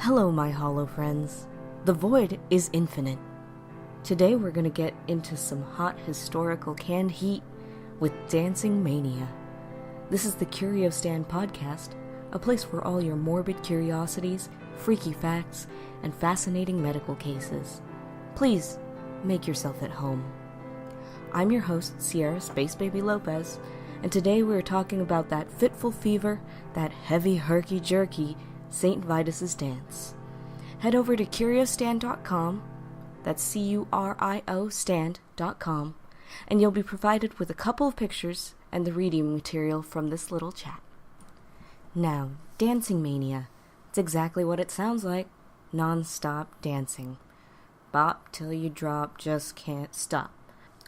Hello, my hollow friends. The void is infinite. Today we're gonna get into some hot historical canned heat with Dancing Mania. This is the Curio Stand podcast, a place for all your morbid curiosities, freaky facts, and fascinating medical cases. Please, make yourself at home. I'm your host, Sierra Space Baby Lopez, and today we're talking about that fitful fever, that heavy herky-jerky, St. Vitus Dance. Head over to curiostand.com, that's C-U-R-I-O stand.com, and you'll be provided with a couple of pictures and the reading material from this little chat. Now, Dancing Mania. It's exactly what it sounds like. Non-stop dancing. Bop till you drop, just can't stop.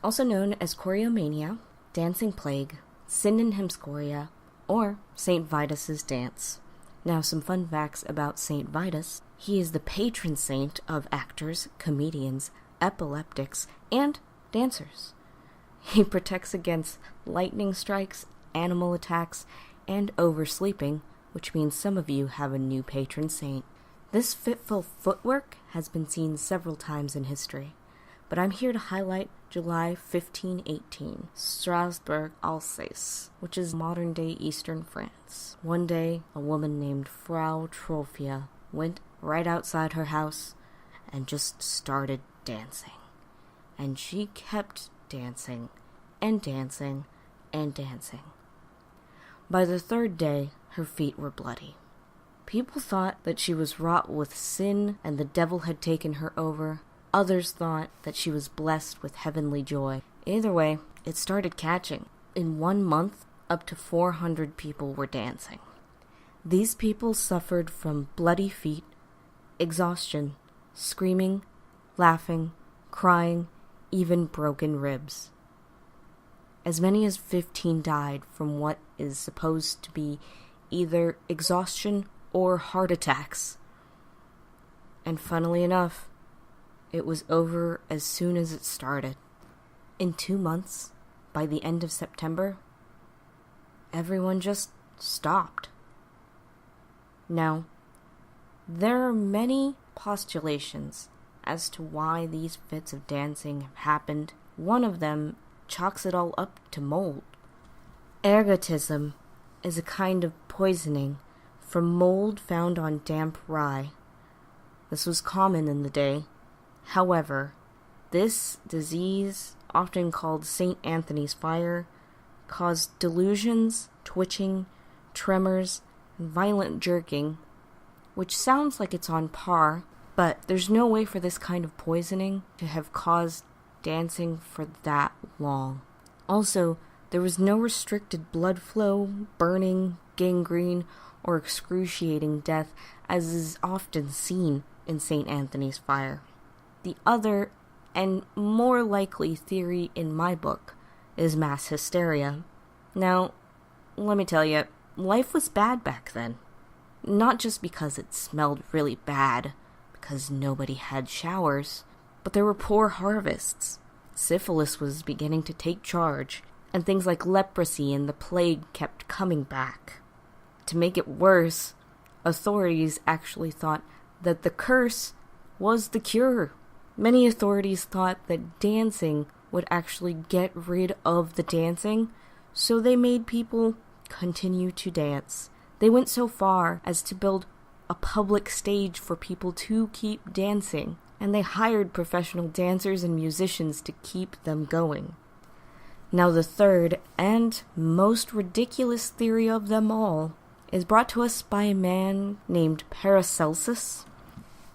Also known as choreomania, dancing plague, sydenhymschoria, or St. Vitus' dance. Now, some fun facts about St. Vitus. He is the patron saint of actors, comedians, epileptics, and dancers. He protects against lightning strikes, animal attacks, and oversleeping, which means some of you have a new patron saint. This fitful footwork has been seen several times in history, but I'm here to highlight July 1518, Strasbourg, Alsace, which is modern-day eastern France. One day, a woman named Frau Trophia went right outside her house and just started dancing. And she kept dancing, and dancing, and dancing. By the third day, her feet were bloody. People thought that she was wrought with sin and the devil had taken her over. Others thought that she was blessed with heavenly joy. Either way, it started catching. In 1 month, up to 400 people were dancing. These people suffered from bloody feet, exhaustion, screaming, laughing, crying, even broken ribs. As many as 15 died from what is supposed to be either exhaustion or heart attacks. And funnily enough, it was over as soon as it started. In 2 months, by the end of September, everyone just stopped. Now, there are many postulations as to why these fits of dancing have happened. One of them chalks it all up to mold. Ergotism is a kind of poisoning from mold found on damp rye. This was common in the day. However, this disease, often called St. Anthony's fire, caused delusions, twitching, tremors, and violent jerking, which sounds like it's on par, but there's no way for this kind of poisoning to have caused dancing for that long. Also, there was no restricted blood flow, burning, gangrene, or excruciating death as is often seen in St. Anthony's fire. The other, and more likely theory in my book, is mass hysteria. Now, let me tell you, life was bad back then. Not just because it smelled really bad, because nobody had showers, but there were poor harvests. Syphilis was beginning to take charge, and things like leprosy and the plague kept coming back. To make it worse, authorities actually thought that the curse was the cure. Many authorities thought that dancing would actually get rid of the dancing, so they made people continue to dance. They went so far as to build a public stage for people to keep dancing, and they hired professional dancers and musicians to keep them going. Now, the third and most ridiculous theory of them all is brought to us by a man named Paracelsus.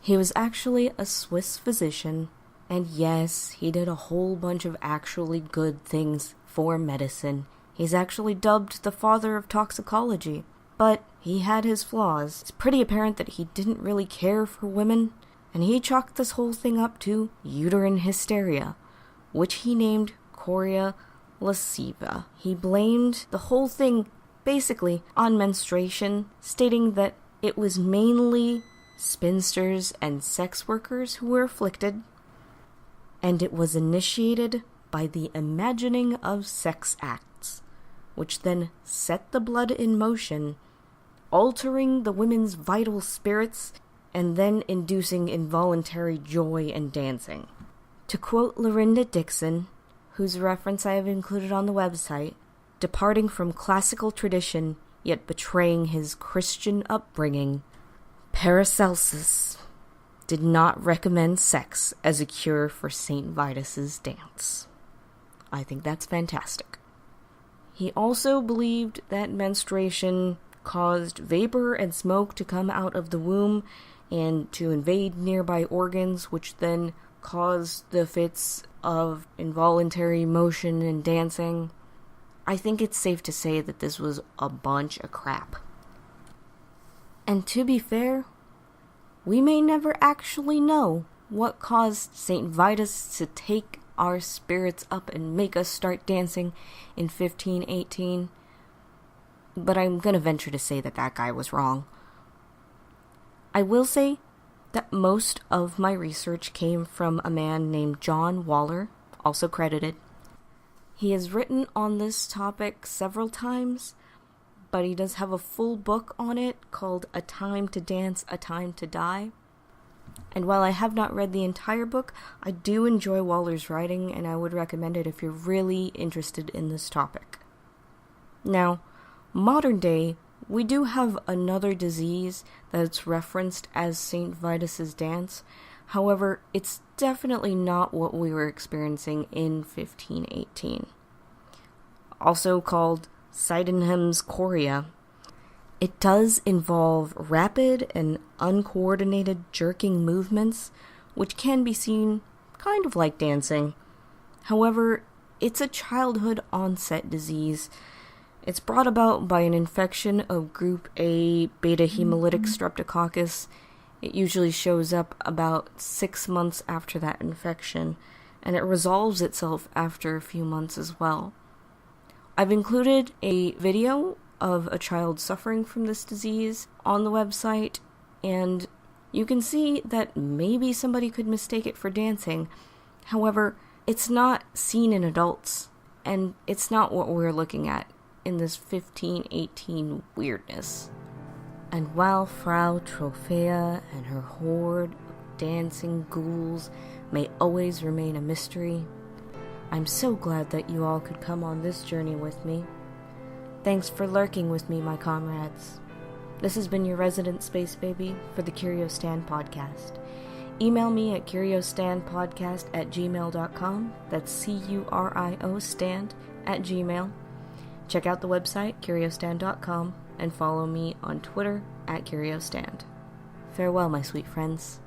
He was actually a Swiss physician, and yes, he did a whole bunch of actually good things for medicine. He's actually dubbed the father of toxicology, but he had his flaws. It's pretty apparent that he didn't really care for women, and he chalked this whole thing up to uterine hysteria, which he named chorea lasciva. He blamed the whole thing basically on menstruation, stating that it was mainly spinsters and sex workers who were afflicted, and it was initiated by the imagining of sex acts, which then set the blood in motion, altering the women's vital spirits and then inducing involuntary joy and dancing. To quote Lorinda Dixon, whose reference I have included on the website, departing from classical tradition, yet betraying his Christian upbringing, Paracelsus did not recommend sex as a cure for St. Vitus's dance. I think that's fantastic. He also believed that menstruation caused vapor and smoke to come out of the womb and to invade nearby organs, which then caused the fits of involuntary motion and dancing. I think it's safe to say that this was a bunch of crap. And to be fair, we may never actually know what caused St. Vitus to take our spirits up and make us start dancing in 1518. But I'm gonna venture to say that that guy was wrong. I will say that most of my research came from a man named John Waller, also credited. He has written on this topic several times, but he does have a full book on it called A Time to Dance, A Time to Die. And while I have not read the entire book, I do enjoy Waller's writing, and I would recommend it if you're really interested in this topic. Now, modern day, we do have another disease that's referenced as St. Vitus's dance. However, it's definitely not what we were experiencing in 1518. Also called Sydenham's chorea, it does involve rapid and uncoordinated jerking movements, which can be seen kind of like dancing. However, it's a childhood onset disease. It's brought about by an infection of group A beta hemolytic streptococcus. It usually shows up about 6 months after that infection, and it resolves itself after a few months as well. I've included a video of a child suffering from this disease on the website, and you can see that maybe somebody could mistake it for dancing. However, it's not seen in adults, and it's not what we're looking at in this 1518 weirdness. And while Frau Trophea and her horde of dancing ghouls may always remain a mystery, I'm so glad that you all could come on this journey with me. Thanks for lurking with me, my comrades. This has been your resident space baby for the CurioStan podcast. Email me at curiostandpodcast@gmail.com. That's CURIO stand at gmail. Check out the website, curiostand.com, and follow me on Twitter @CurioStand. Farewell, my sweet friends.